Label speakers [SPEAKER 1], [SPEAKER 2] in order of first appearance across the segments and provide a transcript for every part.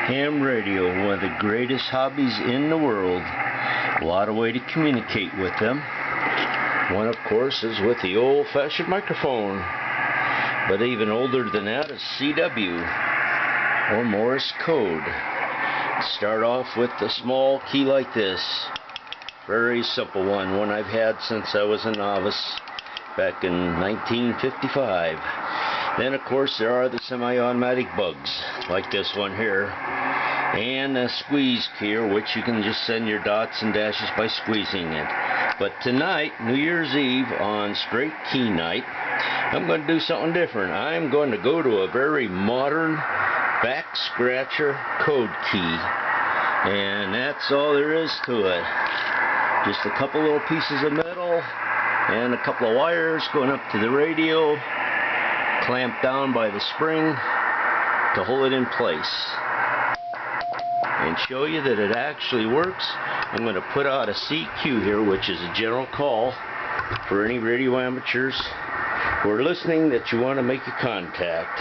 [SPEAKER 1] Ham radio, one of the greatest hobbies in the world. A lot of way to communicate with them. One, of course, is with the old-fashioned microphone. But even older than that is CW or Morse Code. Start off with a small key like this. Very simple one I've had since I was a novice back in 1955. Then, of course, there are the semi-automatic bugs, like this one here, and a squeeze key, which you can just send your dots and dashes by squeezing it. But tonight, New Year's Eve, on straight key night, I'm going to do something different. I'm going to go to a very modern back scratcher code key, and that's all there is to it. Just a couple little pieces of metal and a couple of wires going up to the radio, clamped down by the spring to hold it in place. And show you that it actually works, I'm going to put out a CQ here, which is a general call for any radio amateurs who are listening that you want to make a contact.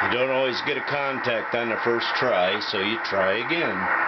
[SPEAKER 1] You don't always get a contact on the first try, so you try again.